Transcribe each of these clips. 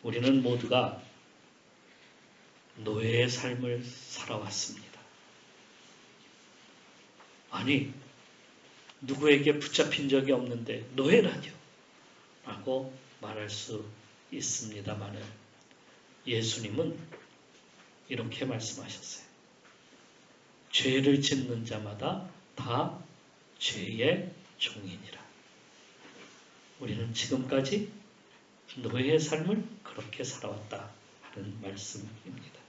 우리는 모두가 노예의 삶을 살아왔습니다. 아니, 누구에게 붙잡힌 적이 없는데 노예라뇨? 라고 말할 수 있습니다만 예수님은 이렇게 말씀하셨어요. 죄를 짓는 자마다 다 죄의 종이니라. 우리는 지금까지 노예의 삶을 그렇게 살아왔다 하는 말씀입니다.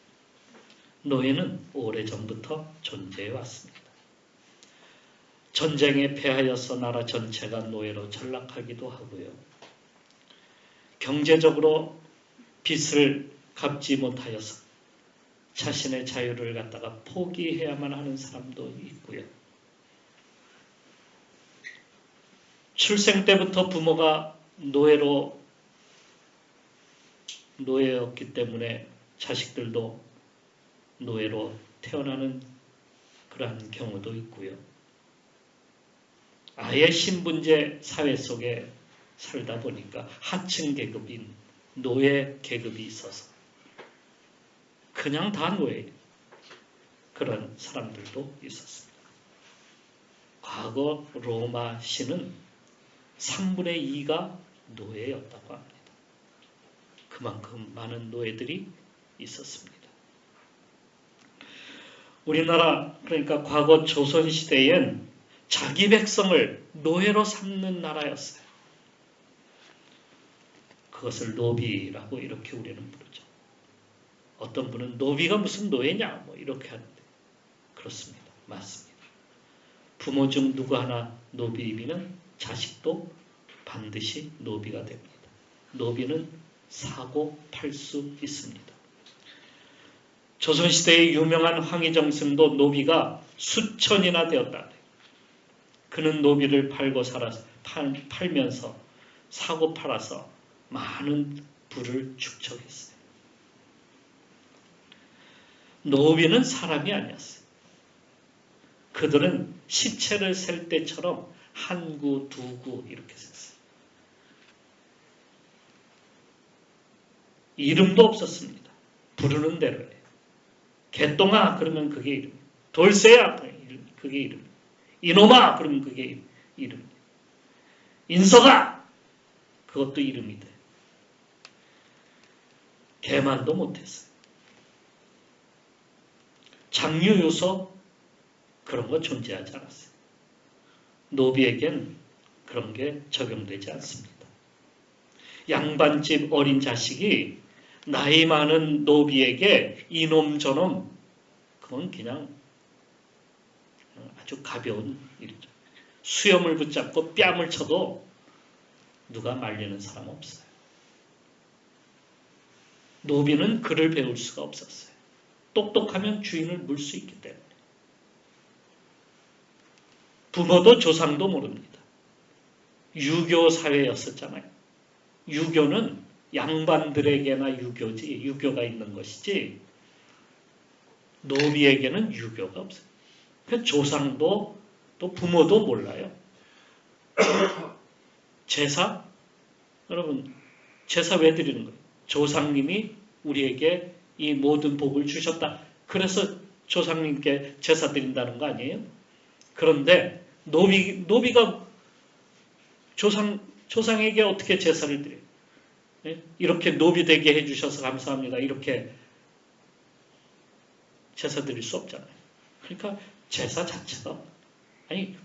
노예는 오래전부터 존재해 왔습니다. 전쟁에 패하여서 나라 전체가 노예로 전락하기도 하고요. 경제적으로 빚을 갚지 못하여서 자신의 자유를 갖다가 포기해야만 하는 사람도 있고요. 출생 때부터 부모가 노예였기 때문에 자식들도 노예로 태어나는 그러한 경우도 있고요. 아예 신분제 사회 속에 살다 보니까 하층 계급인 노예 계급이 있어서 그냥 다 노예, 그런 사람들도 있었습니다. 과거 로마 시는 3분의 2가 노예였다고 합니다. 그만큼 많은 노예들이 있었습니다. 우리나라, 그러니까 과거 조선시대엔 자기 백성을 노예로 삼는 나라였어요. 그것을 노비라고 이렇게 우리는 부르죠. 어떤 분은 노비가 무슨 노예냐 뭐 이렇게 하는데 그렇습니다. 맞습니다. 부모 중 누구 하나 노비이면 자식도 반드시 노비가 됩니다. 노비는 사고 팔 수 있습니다. 조선시대의 유명한 황희정 스님도 노비가 수천이나 되었다. 그는 노비를 팔면서 사고 팔아서 많은 부를 축적했어요. 노비는 사람이 아니었어요. 그들은 시체를 셀 때처럼 한 구, 두 구 이렇게 셌어요. 이름도 없었습니다. 부르는 대로예요. 개똥아 그러면 그게 이름, 돌쇠야 그게 이름, 이놈아 그러면 그게 이름, 인석아 그것도 이름이 돼. 개만도 못했어요. 장유 요소 그런 거 존재하지 않았어요. 노비에겐 그런 게 적용되지 않습니다. 양반집 어린 자식이 나이 많은 노비에게 이놈 저놈 그건 그냥 아주 가벼운 일이죠. 수염을 붙잡고 뺨을 쳐도 누가 말리는 사람 없어요. 노비는 글을 배울 수가 없었어요. 똑똑하면 주인을 물 수 있기 때문에. 부모도 조상도 모릅니다. 유교 사회였었잖아요. 유교는 양반들에게나 유교가 있는 것이지 노비에게는 유교가 없어요. 그러니까 조상도 또 부모도 몰라요. 제사? 여러분 제사 왜 드리는 거예요? 조상님이 우리에게 이 모든 복을 주셨다. 그래서 조상님께 제사 드린다는 거 아니에요? 그런데 노비가 조상에게 어떻게 제사를 드려요? 네? 이렇게 노비 되게 해주셔서 감사합니다. 이렇게 제사 드릴 수 없잖아요. 그러니까 제사 자체가 아니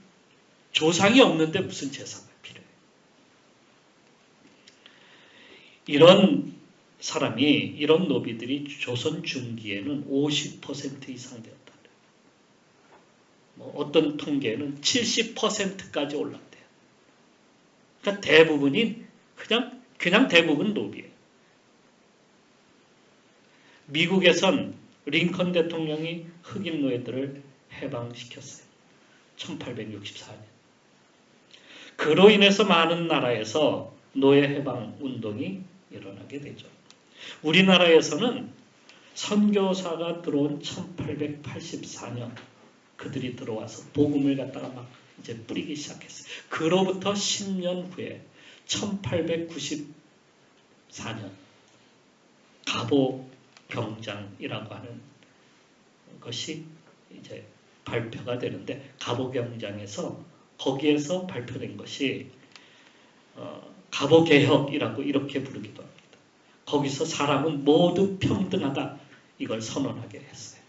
조상이 없는데 무슨 제사가 필요해요? 이런 사람이 이런 노비들이 조선 중기에는 50% 이상 되었다. 뭐 어떤 통계는 70%까지 올랐대요. 그러니까 대부분이 그냥 대부분 노비예요. 미국에선 링컨 대통령이 흑인 노예들을 해방시켰어요. 1864년. 그로 인해서 많은 나라에서 노예 해방 운동이 일어나게 되죠. 우리나라에서는 선교사가 들어온 1884년 그들이 들어와서 복음을 갖다가 막 이제 뿌리기 시작했어요. 그로부터 10년 후에 1894년 가보경장이라고 하는 것이 이제 발표가 되는데, 가보경장에서 거기에서 발표된 것이 가보개혁이라고 이렇게 부르기도 합니다. 거기서 사람은 모두 평등하다, 이걸 선언하게 했어요.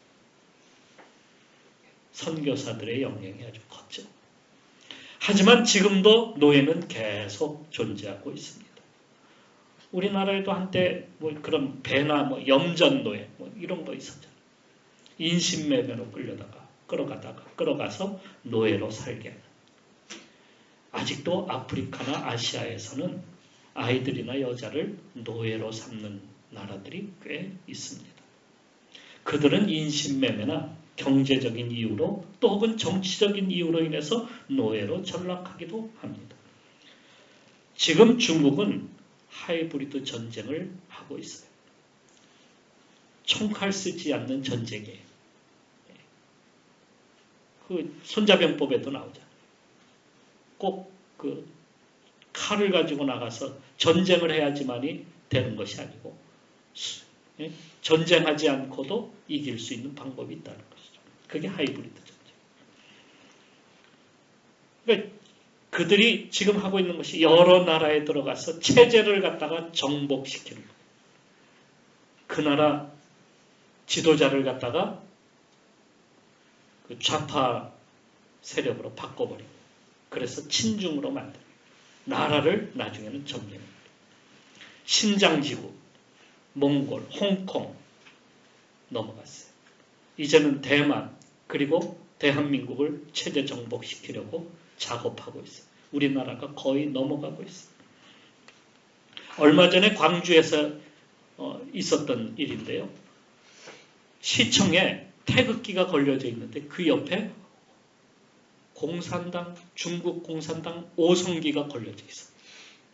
선교사들의 영향이 아주 컸죠. 하지만 지금도 노예는 계속 존재하고 있습니다. 우리나라에도 한때 뭐 그런 배나 뭐 염전 노예 뭐 이런 거 있었잖아요. 인신매매로 끌어가서 노예로 살게 하는. 아직도 아프리카나 아시아에서는 아이들이나 여자를 노예로 삼는 나라들이 꽤 있습니다. 그들은 인신매매나 경제적인 이유로 또 혹은 정치적인 이유로 인해서 노예로 전락하기도 합니다. 지금 중국은 하이브리드 전쟁을 하고 있어요. 총칼 쓰지 않는 전쟁이에요. 그 손자병법에도 나오잖아요. 꼭 그 칼을 가지고 나가서 전쟁을 해야지만이 되는 것이 아니고 전쟁하지 않고도 이길 수 있는 방법이 있다는 것이죠. 그게 하이브리드 전쟁. 그러니까 그들이 지금 하고 있는 것이 여러 나라에 들어가서 체제를 갖다가 정복시키는 거예요. 그 나라 지도자를 갖다가 그 좌파 세력으로 바꿔버리고, 그래서 친중으로 만들고, 나라를 나중에는 점령합니다. 신장지구, 몽골, 홍콩 넘어갔어요. 이제는 대만, 그리고 대한민국을 체제 정복시키려고 작업하고 있어요. 우리나라가 거의 넘어가고 있어요. 얼마 전에 광주에서 있었던 일인데요. 시청에 태극기가 걸려져 있는데 그 옆에 공산당, 중국 공산당 5성기가 걸려져 있어요.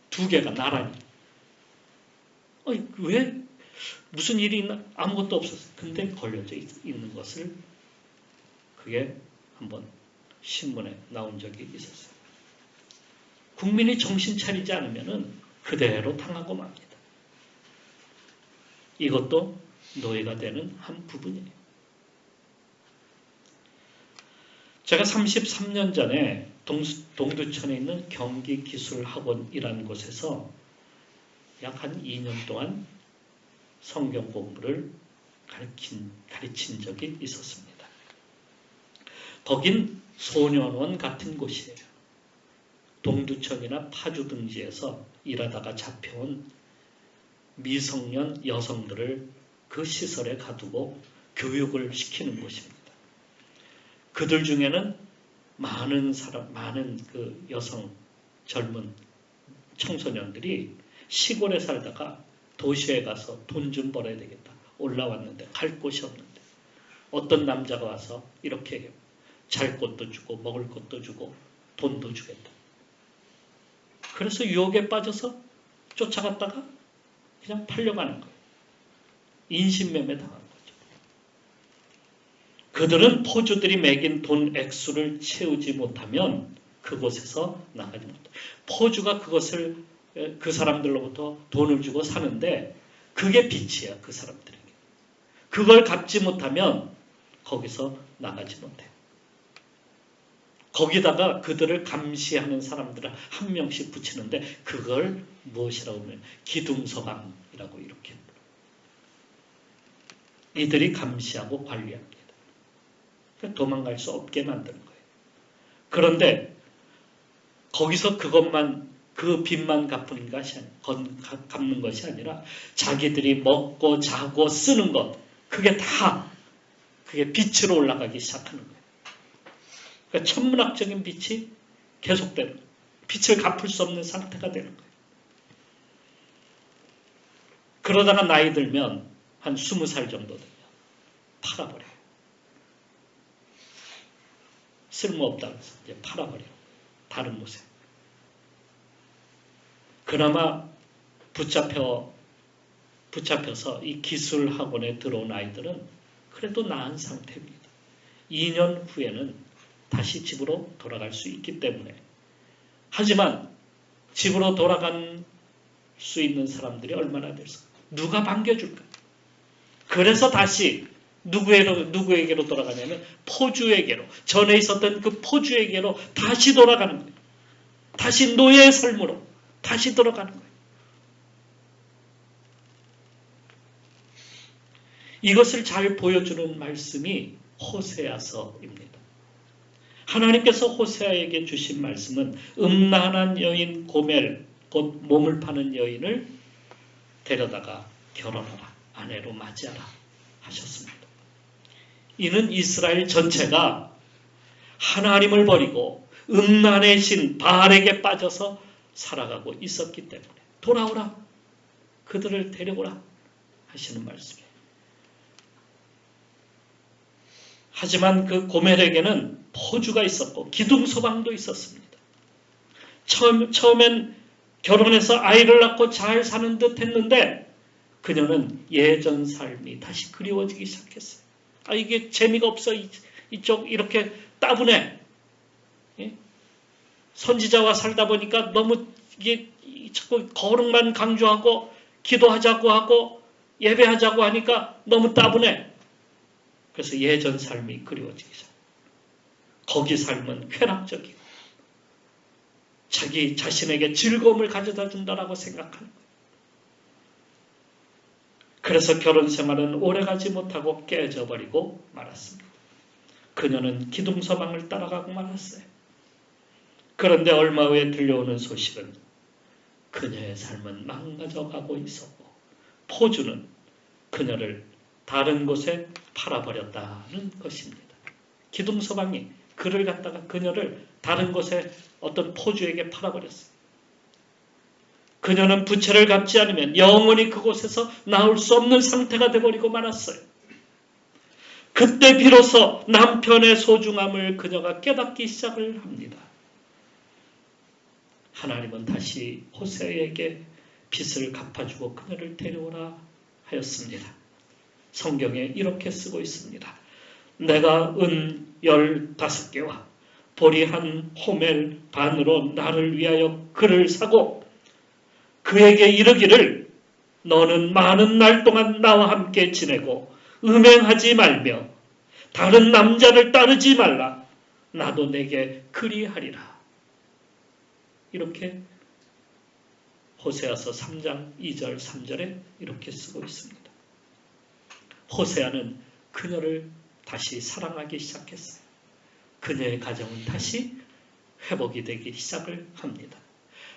두 개가 나란히. 왜? 무슨 일이 있나? 아무것도 없었어요. 근데 걸려져 있는 것을, 그게 한번 신문에 나온 적이 있었어요. 국민이 정신 차리지 않으면 그대로 당하고 맙니다. 이것도 노예가 되는 한 부분이에요. 제가 33년 전에 동두천에 있는 경기기술학원이라는 곳에서 약 한 2년 동안 성경 공부를 가르친 적이 있었습니다. 거긴 소년원 같은 곳이에요. 동두천이나 파주 등지에서 일하다가 잡혀온 미성년 여성들을 그 시설에 가두고 교육을 시키는 곳입니다. 그들 중에는 많은 그 여성, 젊은 청소년들이 시골에 살다가 도시에 가서 돈 좀 벌어야 되겠다. 올라왔는데 갈 곳이 없는데 어떤 남자가 와서 이렇게 해요. 잘 곳도 주고 먹을 것도 주고 돈도 주겠다. 그래서 유혹에 빠져서 쫓아갔다가 그냥 팔려가는 거예요. 인신매매 당한 거죠. 그들은 포주들이 매긴 돈 액수를 채우지 못하면 그곳에서 나가지 못해요. 포주가 그 사람들로부터 돈을 주고 사는데 그게 빚이야, 그 사람들에게. 그걸 갚지 못하면 거기서 나가지 못해요. 거기다가 그들을 감시하는 사람들을 한 명씩 붙이는데 그걸 무엇이라고 하면 기둥서방이라고 이렇게 불러요. 이들이 감시하고 관리합니다. 그러니까 도망갈 수 없게 만드는 거예요. 그런데 거기서 그 빚만 갚는 것이 아니라 자기들이 먹고 자고 쓰는 것, 그게 빚으로 올라가기 시작하는 거예요. 그러니까 천문학적인 빚이 계속되는 거예요. 빚을 갚을 수 없는 상태가 되는 거예요. 그러다가 나이 들면 한 20살 정도 되면 팔아버려요. 쓸모없다고 해서 이제 팔아버려요. 다른 곳에. 그나마 붙잡혀서 이 기술학원에 들어온 아이들은 그래도 나은 상태입니다. 2년 후에는 다시 집으로 돌아갈 수 있기 때문에. 하지만 집으로 돌아갈 수 있는 사람들이 얼마나 될까? 누가 반겨줄까? 그래서 다시 누구에게로 돌아가냐면 포주에게로, 전에 있었던 그 포주에게로 다시 돌아가는 거예요. 다시 노예의 삶으로 다시 돌아가는 거예요. 이것을 잘 보여주는 말씀이 호세아서입니다. 하나님께서 호세아에게 주신 말씀은 음란한 여인 고멜, 곧 몸을 파는 여인을 데려다가 결혼하라, 아내로 맞이하라 하셨습니다. 이는 이스라엘 전체가 하나님을 버리고 음란의 신 바알에게 빠져서 살아가고 있었기 때문에 돌아오라, 그들을 데려오라 하시는 말씀이에요. 하지만 그 고멜에게는 포주가 있었고 기둥소방도 있었습니다. 처음엔 결혼해서 아이를 낳고 잘 사는 듯 했는데 그녀는 예전 삶이 다시 그리워지기 시작했어요. 아, 이게 재미가 없어. 이쪽 이렇게 따분해. 예? 선지자와 살다 보니까 너무 이게 자꾸 거룩만 강조하고 기도하자고 하고 예배하자고 하니까 너무 따분해. 그래서 예전 삶이 그리워지기 시작. 거기 삶은 쾌락적이고 자기 자신에게 즐거움을 가져다 준다라고 생각하는 거예요. 그래서 결혼 생활은 오래가지 못하고 깨져버리고 말았습니다. 그녀는 기둥서방을 따라가고 말았어요. 그런데 얼마 후에 들려오는 소식은 그녀의 삶은 망가져가고 있었고 포주는 그녀를 다른 곳에 팔아버렸다는 것입니다. 기둥서방이 그를 갖다가 그녀를 다른 곳에 어떤 포주에게 팔아버렸어요. 그녀는 부채를 갚지 않으면 영원히 그곳에서 나올 수 없는 상태가 되어버리고 말았어요. 그때 비로소 남편의 소중함을 그녀가 깨닫기 시작을 합니다. 하나님은 다시 호세에게 빚을 갚아주고 그녀를 데려오라 하였습니다. 성경에 이렇게 쓰고 있습니다. 내가 은 15개와 보리 한 호멜 반으로 나를 위하여 그를 사고 그에게 이르기를 너는 많은 날 동안 나와 함께 지내고 음행하지 말며 다른 남자를 따르지 말라. 나도 내게 그리하리라. 이렇게 호세아서 3장 2절 3절에 이렇게 쓰고 있습니다. 호세아는 그녀를 다시 사랑하기 시작했어요. 그녀의 가정은 다시 회복이 되기 시작을 합니다.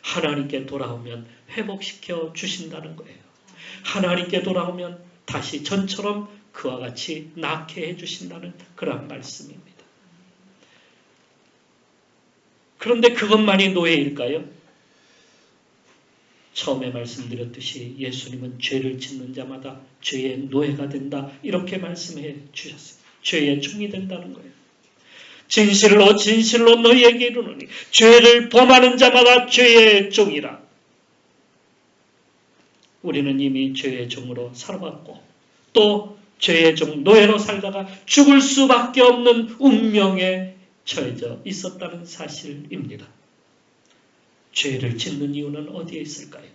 하나님께 돌아오면 회복시켜 주신다는 거예요. 하나님께 돌아오면 다시 전처럼 그와 같이 낳게 해주신다는 그런 말씀입니다. 그런데 그것만이 노예일까요? 처음에 말씀드렸듯이 예수님은 죄를 짓는 자마다 죄의 노예가 된다 이렇게 말씀해 주셨어요. 죄의 종이 된다는 거예요. 진실로 진실로 너희에게 이르노니 죄를 범하는 자마다 죄의 종이라. 우리는 이미 죄의 종으로 살아왔고 또 죄의 종 노예로 살다가 죽을 수밖에 없는 운명에 처해져 있었다는 사실입니다. 죄를 짓는 이유는 어디에 있을까요?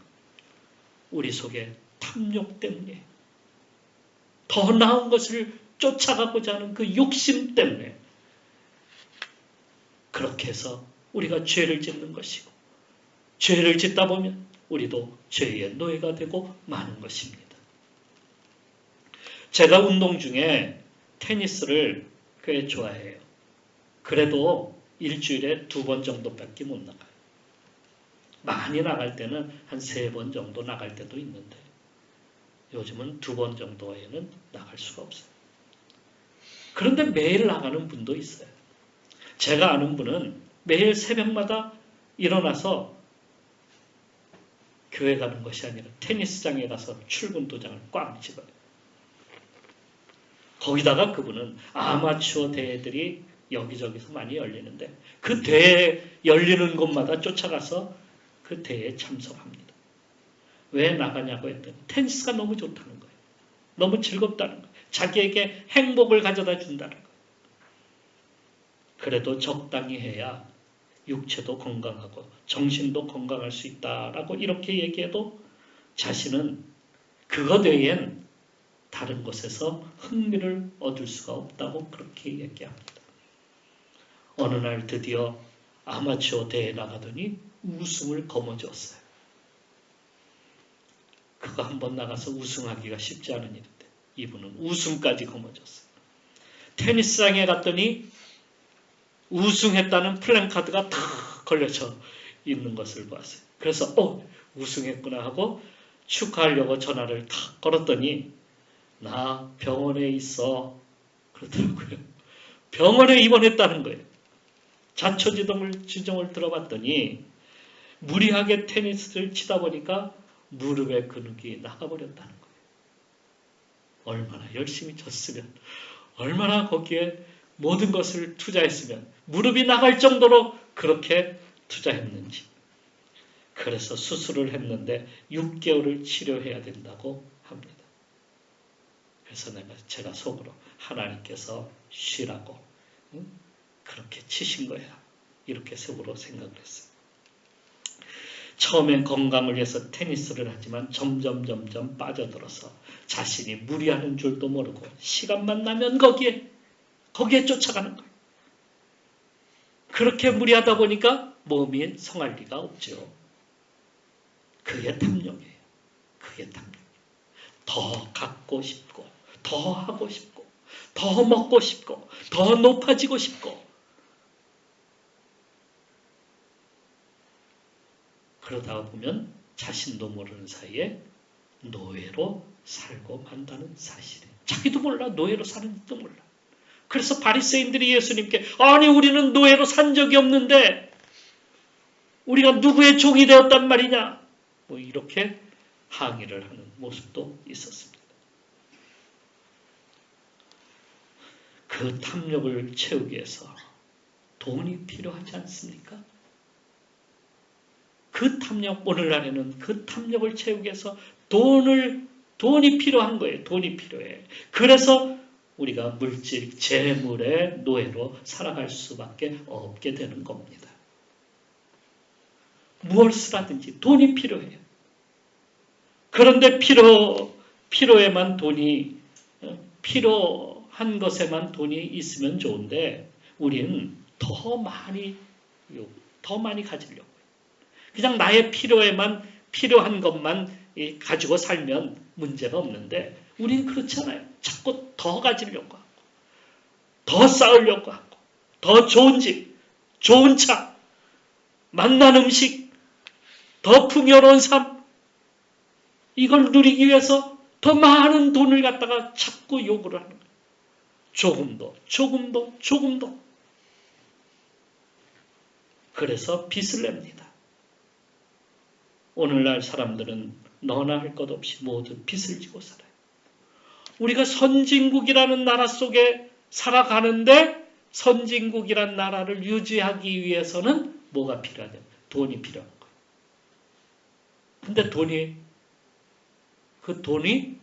우리 속에 탐욕 때문에, 더 나은 것을 쫓아가고자 하는 그 욕심 때문에 그렇게 해서 우리가 죄를 짓는 것이고 죄를 짓다 보면 우리도 죄의 노예가 되고 마는 것입니다. 제가 운동 중에 테니스를 꽤 좋아해요. 그래도 일주일에 2번 정도밖에 못 나가요. 많이 나갈 때는 한 3번 정도 나갈 때도 있는데 요즘은 2번 정도에는 나갈 수가 없어요. 그런데 매일 나가는 분도 있어요. 제가 아는 분은 매일 새벽마다 일어나서 교회 가는 것이 아니라 테니스장에 가서 출근 도장을 꽉 집어요. 거기다가 그분은 아마추어 대회들이 여기저기서 많이 열리는데 그 대회 열리는 곳마다 쫓아가서 그 대회에 참석합니다. 왜 나가냐고 했더니 테니스가 너무 좋다는 거예요. 너무 즐겁다는 거예요. 자기에게 행복을 가져다 준다는 거예요. 그래도 적당히 해야 육체도 건강하고 정신도 건강할 수 있다라고 이렇게 얘기해도 자신은 그것 외엔 다른 곳에서 흥미를 얻을 수가 없다고 그렇게 얘기합니다. 어느 날 드디어 아마추어 대회에 나가더니 우승을 거머쥐었어요. 그거 한번 나가서 우승하기가 쉽지 않은 일인데 이분은 우승까지 거머쥐었어요. 테니스장에 갔더니 우승했다는 플랜카드가 다 걸려져 있는 것을 봤어요. 그래서 우승했구나 하고 축하하려고 전화를 탁 걸었더니 나 병원에 있어 그러더라고요. 병원에 입원했다는 거예요. 자초지종을 들어봤더니 무리하게 테니스를 치다 보니까 무릎의 근육이 나가버렸다는 거예요. 얼마나 열심히 쳤으면, 얼마나 거기에 모든 것을 투자했으면, 무릎이 나갈 정도로 그렇게 투자했는지. 그래서 수술을 했는데 6개월을 치료해야 된다고 합니다. 그래서 제가 속으로 하나님께서 쉬라고 그렇게 치신 거야. 이렇게 속으로 생각을 했어요. 처음엔 건강을 위해서 테니스를 하지만 점점 빠져들어서 자신이 무리하는 줄도 모르고 시간만 나면 거기에 쫓아가는 거예요. 그렇게 무리하다 보니까 몸이 성할 리가 없죠. 그게 탐욕이에요. 그게 탐욕. 더 갖고 싶고, 더 하고 싶고, 더 먹고 싶고, 더 높아지고 싶고. 그러다 보면 자신도 모르는 사이에 노예로 살고 만다는 사실이에요. 자기도 몰라. 노예로 사는지도 몰라. 그래서 바리새인들이 예수님께 아니 우리는 노예로 산 적이 없는데 우리가 누구의 종이 되었단 말이냐. 이렇게 항의를 하는 모습도 있었습니다. 그 탐욕을 채우기 위해서 돈이 필요하지 않습니까? 그 탐욕, 오늘날에는 그 탐욕을 채우기 위해서 돈이 필요한 거예요. 돈이 필요해. 그래서 우리가 물질, 재물의 노예로 살아갈 수밖에 없게 되는 겁니다. 무엇을 하든지 돈이 필요해요. 그런데 필요에만 돈이, 필요한 것에만 돈이 있으면 좋은데 우리는 더 많이 가지려고. 그냥 나의 필요한 것만 가지고 살면 문제가 없는데 우리는 그렇지 않아요. 자꾸 더 가지려고 하고 더 쌓으려고 하고 더 좋은 집, 좋은 차, 맛난 음식, 더 풍요로운 삶 이걸 누리기 위해서 더 많은 돈을 갖다가 자꾸 요구를 하는 거예요. 조금 더. 그래서 빚을 냅니다. 오늘날 사람들은 너나 할 것 없이 모두 빚을 지고 살아요. 우리가 선진국이라는 나라 속에 살아가는데 선진국이라는 나라를 유지하기 위해서는 뭐가 필요하냐? 돈이 필요한 거예요. 근데 그 돈이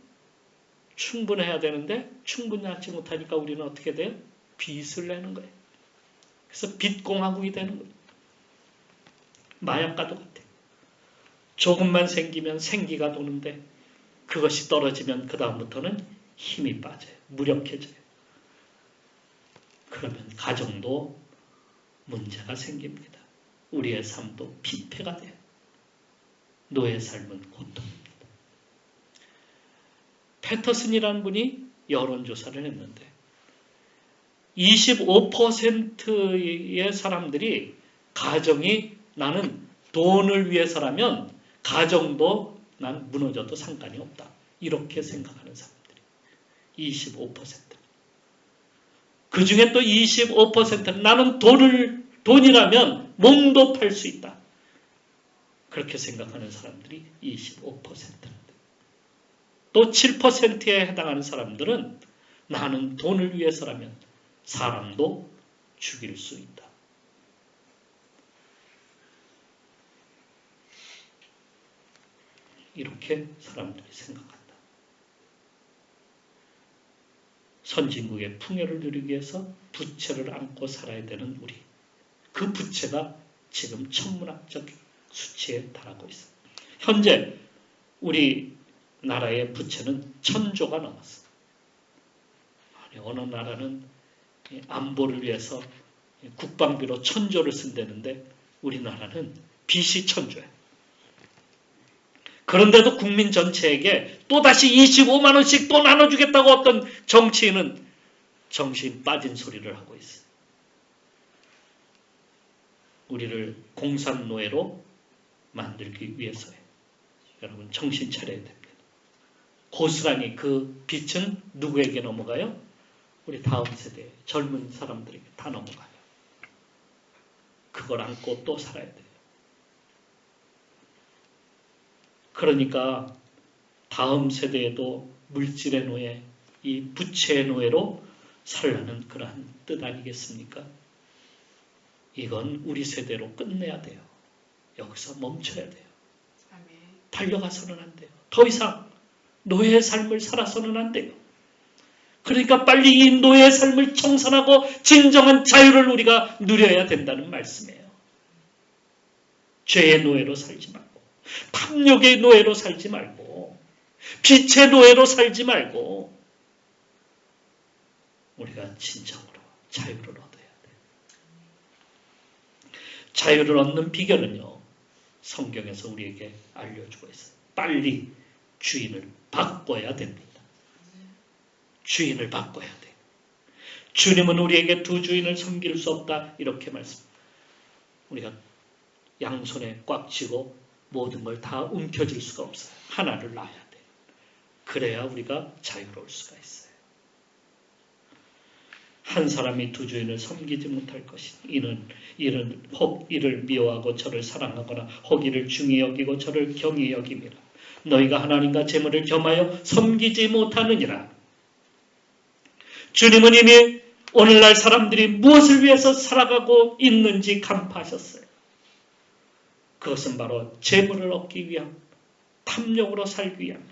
충분해야 되는데 충분하지 못하니까 우리는 어떻게 돼요? 빚을 내는 거예요. 그래서 빚공화국이 되는 거예요. 마약과도 같아요. 조금만 생기면 생기가 도는데 그것이 떨어지면 그 다음부터는 힘이 빠져요. 무력해져요. 그러면 가정도 문제가 생깁니다. 우리의 삶도 피폐가 돼요. 노예 삶은 고통입니다. 패터슨이라는 분이 여론조사를 했는데 25%의 사람들이 가정이 나는 돈을 위해서라면 가정도 난 무너져도 상관이 없다. 이렇게 생각하는 사람들이 25%. 그 중에 또 25%는 나는 돈이라면 몸도 팔 수 있다. 그렇게 생각하는 사람들이 25%인데 또 7%에 해당하는 사람들은 나는 돈을 위해서라면 사람도 죽일 수 있다. 이렇게 사람들이 생각한다. 선진국의 풍요를 누리기 위해서 부채를 안고 살아야 되는 우리. 그 부채가 지금 천문학적 수치에 달하고 있습니다. 현재 우리 나라의 부채는 1,000조가 넘었어요. 아니, 어느 나라는 안보를 위해서 국방비로 1,000조를 쓴다는데 우리나라는 빚이 1,000조예요. 그런데도 국민 전체에게 또다시 25만 원씩 또 나눠주겠다고 어떤 정치인은 정신 빠진 소리를 하고 있어요. 우리를 공산노예로 만들기 위해서예요. 여러분 정신 차려야 됩니다. 고스란히 그 빚은 누구에게 넘어가요? 우리 다음 세대 젊은 사람들에게 다 넘어가요. 그걸 안고 또 살아야 돼요. 그러니까 다음 세대에도 물질의 노예, 이 부채의 노예로 살라는 그러한 뜻 아니겠습니까? 이건 우리 세대로 끝내야 돼요. 여기서 멈춰야 돼요. 달려가서는 안 돼요. 더 이상 노예의 삶을 살아서는 안 돼요. 그러니까 빨리 이 노예의 삶을 청산하고 진정한 자유를 우리가 누려야 된다는 말씀이에요. 죄의 노예로 살지 말고, 탐욕의 노예로 살지 말고, 빛의 노예로 살지 말고, 우리가 진정으로 자유를 얻어야 돼요. 자유를 얻는 비결은요, 성경에서 우리에게 알려주고 있어요. 빨리 주인을 바꿔야 됩니다. 주인을 바꿔야 돼요. 주님은 우리에게 두 주인을 섬길 수 없다 이렇게 말씀합니다. 우리가 양손에 꽉 쥐고 모든 걸 다 움켜쥘 수가 없어요. 하나를 놔야 돼요. 그래야 우리가 자유로울 수가 있어요. 한 사람이 두 주인을 섬기지 못할 것이니 혹 이를 미워하고 저를 사랑하거나 혹 이를 중히 여기고 저를 경히 여김이라. 너희가 하나님과 재물을 겸하여 섬기지 못하느니라. 주님은 이미 오늘날 사람들이 무엇을 위해서 살아가고 있는지 간파하셨어요. 그것은 바로 재물을 얻기 위함, 탐욕으로 살기 위함.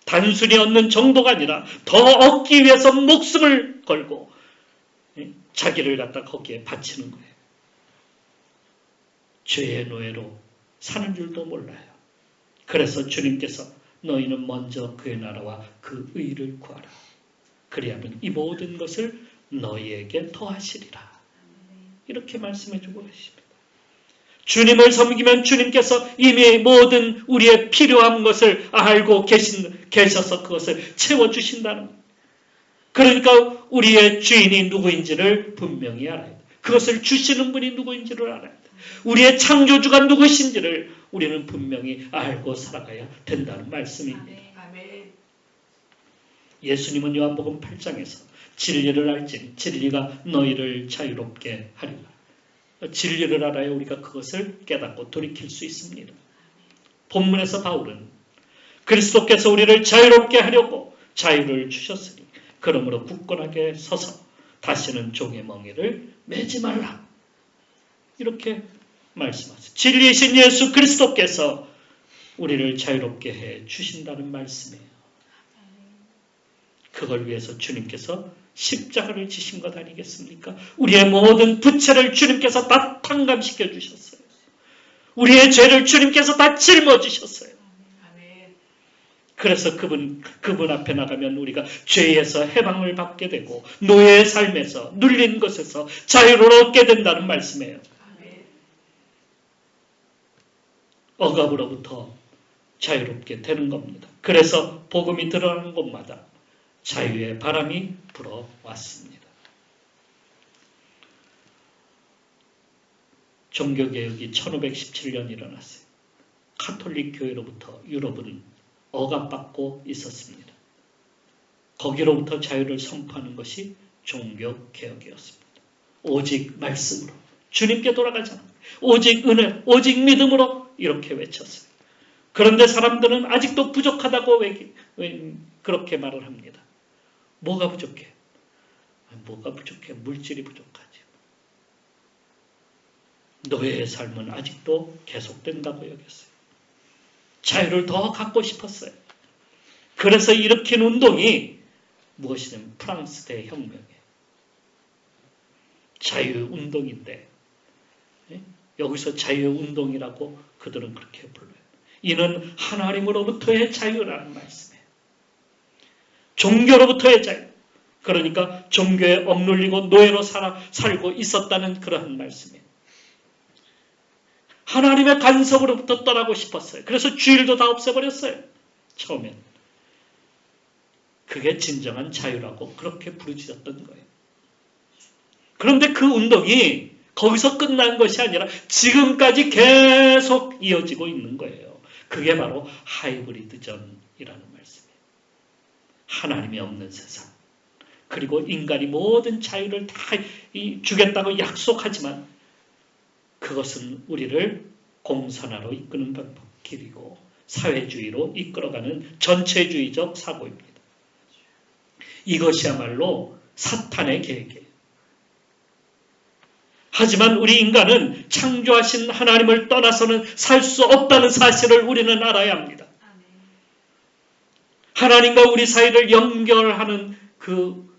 단순히 얻는 정도가 아니라 더 얻기 위해서 목숨을 걸고 자기를 갖다 거기에 바치는 거예요. 죄의 노예로 사는 줄도 몰라요. 그래서 주님께서 너희는 먼저 그의 나라와 그 의를 구하라. 그리하면 이 모든 것을 너희에게 더하시리라. 이렇게 말씀해 주고 계십니다. 주님을 섬기면 주님께서 이미 모든 우리의 필요한 것을 알고 계셔서 그것을 채워주신다는 거예요. 그러니까 우리의 주인이 누구인지를 분명히 알아야 돼요. 그것을 주시는 분이 누구인지를 알아야 돼요. 우리의 창조주가 누구신지를 우리는 분명히 알고 살아가야 된다는 말씀입니다. 예수님은 요한복음 8장에서 진리를 알지니 진리가 너희를 자유롭게 하리라. 진리를 알아야 우리가 그것을 깨닫고 돌이킬 수 있습니다. 본문에서 바울은 그리스도께서 우리를 자유롭게 하려고 자유를 주셨으니 그러므로 굳건하게 서서 다시는 종의 멍에를 매지 말라. 이렇게 말씀하세요. 진리이신 예수 그리스도께서 우리를 자유롭게 해 주신다는 말씀이에요. 그걸 위해서 주님께서 십자가를 지신 것 아니겠습니까? 우리의 모든 부채를 주님께서 다 탕감시켜 주셨어요. 우리의 죄를 주님께서 다 짊어지셨어요. 그래서 그분 앞에 나가면 우리가 죄에서 해방을 받게 되고 노예의 삶에서 눌린 것에서 자유를 얻게 된다는 말씀이에요. 억압으로부터 자유롭게 되는 겁니다. 그래서 복음이 드러나는 곳마다 자유의 바람이 불어왔습니다. 종교개혁이 1517년 일어났어요. 카톨릭 교회로부터 유럽은 억압받고 있었습니다. 거기로부터 자유를 선포하는 것이 종교개혁이었습니다. 오직 말씀으로 주님께 돌아가자. 오직 은혜, 오직 믿음으로 이렇게 외쳤어요. 그런데 사람들은 아직도 부족하다고 그렇게 말을 합니다. 뭐가 부족해? 뭐가 부족해? 물질이 부족하지. 노예의 삶은 아직도 계속된다고 여겼어요. 자유를 더 갖고 싶었어요. 그래서 일으킨 운동이 무엇이냐면 프랑스 대혁명이에요. 자유운동인데 여기서 자유운동이라고 그들은 그렇게 불러요. 이는 하나님으로부터의 자유라는 말씀이에요. 종교로부터의 자유. 그러니까 종교에 억눌리고 노예로 살고 있었다는 그러한 말씀이에요. 하나님의 간섭으로부터 떠나고 싶었어요. 그래서 주일도 다 없애버렸어요. 처음엔. 그게 진정한 자유라고 그렇게 부르짖었던 거예요. 그런데 그 운동이 거기서 끝난 것이 아니라 지금까지 계속 이어지고 있는 거예요. 그게 바로 하이브리드전이라는 말씀이에요. 하나님이 없는 세상. 그리고 인간이 모든 자유를 다 주겠다고 약속하지만 그것은 우리를 공산화로 이끄는 방법, 길이고 사회주의로 이끌어가는 전체주의적 사고입니다. 이것이야말로 사탄의 계획이에요. 하지만 우리 인간은 창조하신 하나님을 떠나서는 살 수 없다는 사실을 우리는 알아야 합니다. 하나님과 우리 사이를 연결하는 그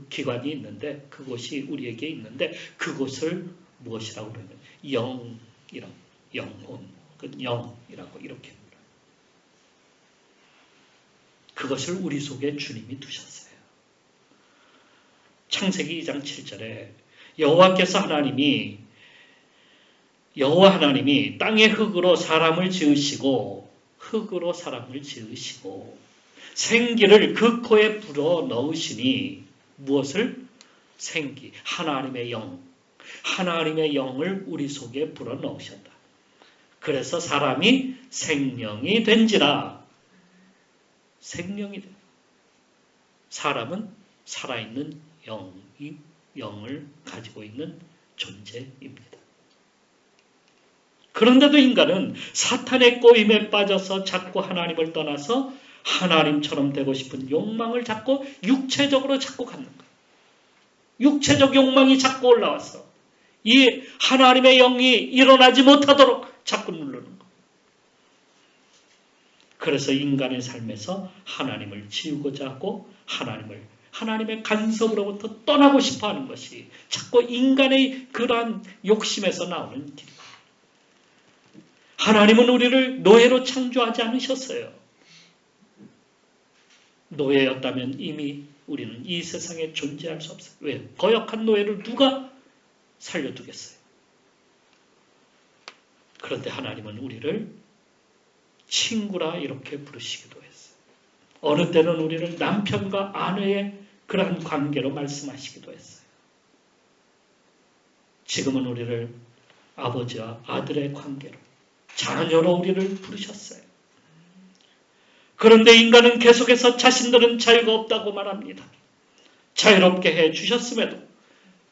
기관이 있는데, 그곳이 우리에게 있는데, 그곳을 무엇이라고 그러냐면 영이라고, 영혼, 영이라고 이렇게 합니다. 그것을 우리 속에 주님이 두셨어요. 창세기 2장 7절에 여호와 하나님이 땅의 흙으로 사람을 지으시고 생기를 그 코에 불어 넣으시니 무엇을? 생기, 하나님의 영을 우리 속에 불어 넣으셨다. 그래서 사람이 생명이 된지라. 생명이 돼. 사람은 살아있는 영을 가지고 있는 존재입니다. 그런데도 인간은 사탄의 꼬임에 빠져서 자꾸 하나님을 떠나서 하나님처럼 되고 싶은 욕망을 자꾸 육체적으로 자꾸 갖는 거예요. 육체적 욕망이 자꾸 올라와서 이 하나님의 영이 일어나지 못하도록 자꾸 누르는 거예요. 그래서 인간의 삶에서 하나님을 지우고자 하고 하나님의 간섭으로부터 떠나고 싶어하는 것이 자꾸 인간의 그러한 욕심에서 나오는 길입니다. 하나님은 우리를 노예로 창조하지 않으셨어요. 노예였다면 이미 우리는 이 세상에 존재할 수 없어요. 왜? 거역한 노예를 누가 살려두겠어요? 그런데 하나님은 우리를 친구라 이렇게 부르시기도 했어요. 어느 때는 우리를 남편과 아내의 그러한 관계로 말씀하시기도 했어요. 지금은 우리를 아버지와 아들의 관계로, 자녀로 우리를 부르셨어요. 그런데 인간은 계속해서 자신들은 자유가 없다고 말합니다. 자유롭게 해주셨음에도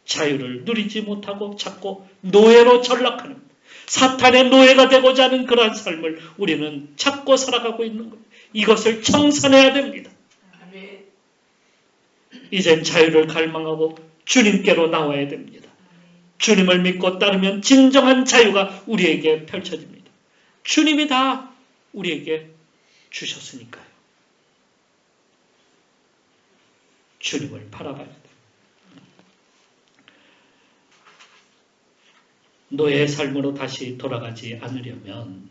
자유를 누리지 못하고 자꾸 노예로 전락하는, 사탄의 노예가 되고자 하는 그러한 삶을 우리는 찾고 살아가고 있는 거예요. 이것을 청산해야 됩니다. 이젠 자유를 갈망하고 주님께로 나와야 됩니다. 주님을 믿고 따르면 진정한 자유가 우리에게 펼쳐집니다. 주님이 다 우리에게 주셨으니까요. 주님을 바라봐야 돼요. 노예의 삶으로 다시 돌아가지 않으려면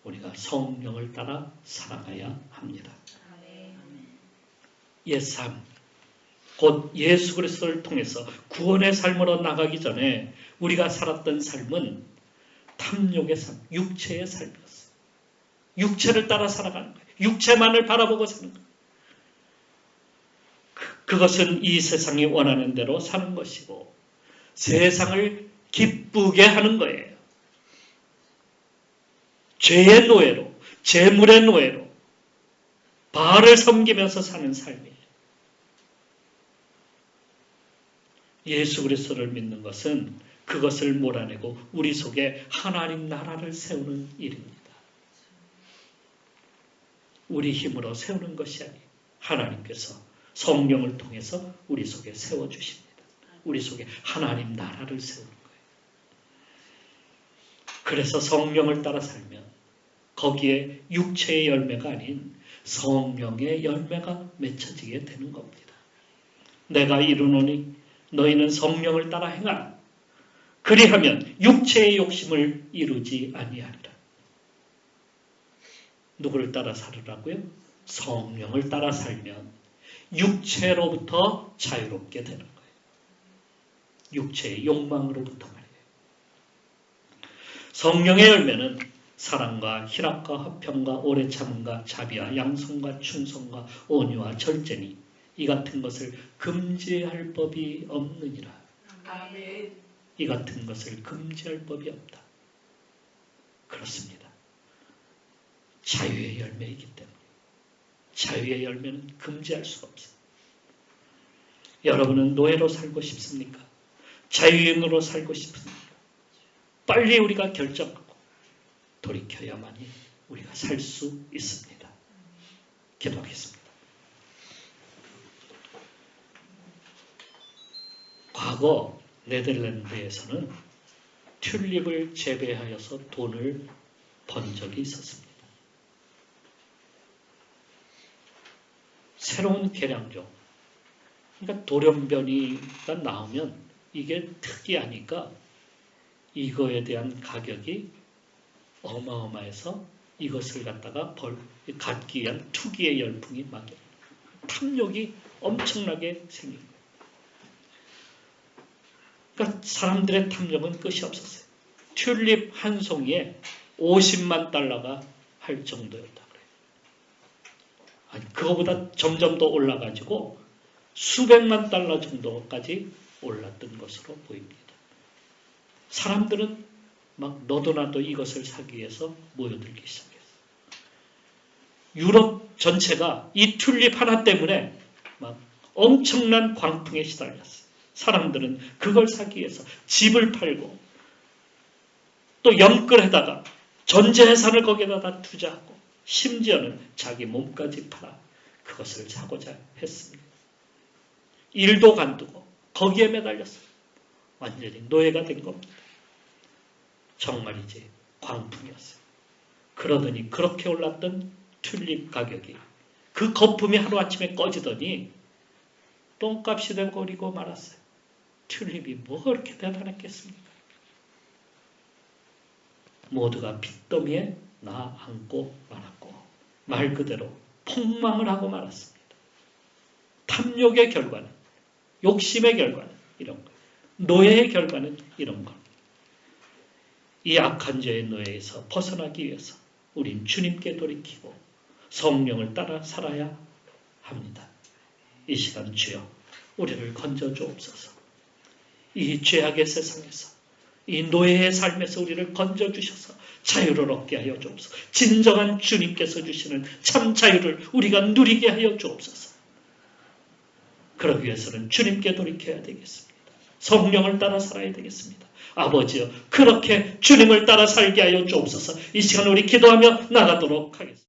우리가 성령을 따라 살아가야 합니다. 옛삶, 곧 예수 그리스도를 통해서 구원의 삶으로 나가기 전에 우리가 살았던 삶은 탐욕의 삶, 육체의 삶이었어요. 육체를 따라 살아가는 거예요. 육체만을 바라보고 사는 거예요. 그것은 이 세상이 원하는 대로 사는 것이고 세상을 기쁘게 하는 거예요. 죄의 노예로, 재물의 노예로 바알을 섬기면서 사는 삶이에요. 예수 그리스도를 믿는 것은 그것을 몰아내고 우리 속에 하나님 나라를 세우는 일입니다. 우리 힘으로 세우는 것이 아니에요. 하나님께서 성령을 통해서 우리 속에 세워주십니다. 우리 속에 하나님 나라를 세우는 거예요. 그래서 성령을 따라 살면 거기에 육체의 열매가 아닌 성령의 열매가 맺혀지게 되는 겁니다. 내가 이루노니 너희는 성령을 따라 행하라. 그리하면 육체의 욕심을 이루지 아니하리라. 누구를 따라 살으라고요? 성령을 따라 살면 육체로부터 자유롭게 되는 거예요. 육체의 욕망으로부터 말이에요. 성령의 열매는 사랑과 희락과 화평과 오래 참음과 자비와 양성과 충성과 온유와 절제니 이 같은 것을 금지할 법이 없느니라. 아멘. 이 같은 것을 금지할 법이 없다. 그렇습니다. 자유의 열매이기 때문에 자유의 열매는 금지할 수가 없어요. 여러분은 노예로 살고 싶습니까? 자유인으로 살고 싶습니까? 빨리 우리가 결정하고 돌이켜야만이 우리가 살 수 있습니다. 기도하겠습니다. 과거 네덜란드에서는 튤립을 재배하여서 돈을 번 적이 있었습니다. 새로운 계량종, 그러니까 돌연변이가 나오면 이게 특이하니까 이거에 대한 가격이 어마어마해서 이것을 갖다가 갖기 위한 투기의 열풍이 막 탐욕이 엄청나게 생긴 거예요. 그러니까 사람들의 탐욕은 끝이 없었어요. 튤립 한 송이에 50만 달러가 할 정도였다 그래요. 아니, 그거보다 점점 더 올라가지고 수백만 달러 정도까지 올랐던 것으로 보입니다. 사람들은 막 너도 나도 이것을 사기 위해서 모여들기 시작했어요. 유럽 전체가 이 튤립 하나 때문에 막 엄청난 광풍에 시달렸어요. 사람들은 그걸 사기 위해서 집을 팔고 또 연끌에다가 전재산을 거기에다 투자하고 심지어는 자기 몸까지 팔아 그것을 사고자 했습니다. 일도 간두고 거기에 매달렸어요. 완전히 노예가 된 겁니다. 정말이지 광풍이었어요. 그러더니 그렇게 올랐던 튤립 가격이 그 거품이 하루아침에 꺼지더니 똥값이 되버리고 말았어요. 튤립이 뭐가 그렇게 대단했겠습니까? 모두가 빚더미에 나앉고 말았고 말 그대로 폭망을 하고 말았습니다. 탐욕의 결과는, 욕심의 결과는 이런 거예요. 노예의 결과는 이런 겁니다. 이 악한 죄의 노예에서 벗어나기 위해서 우린 주님께 돌이키고 성령을 따라 살아야 합니다. 이 시간 주여 우리를 건져 주옵소서. 이 죄악의 세상에서 이 노예의 삶에서 우리를 건져 주셔서 자유를 얻게 하여 주옵소서. 진정한 주님께서 주시는 참 자유를 우리가 누리게 하여 주옵소서. 그러기 위해서는 주님께 돌이켜야 되겠습니다. 성령을 따라 살아야 되겠습니다. 아버지여, 그렇게 주님을 따라 살게 하여 주옵소서. 이 시간 우리 기도하며 나가도록 하겠습니다.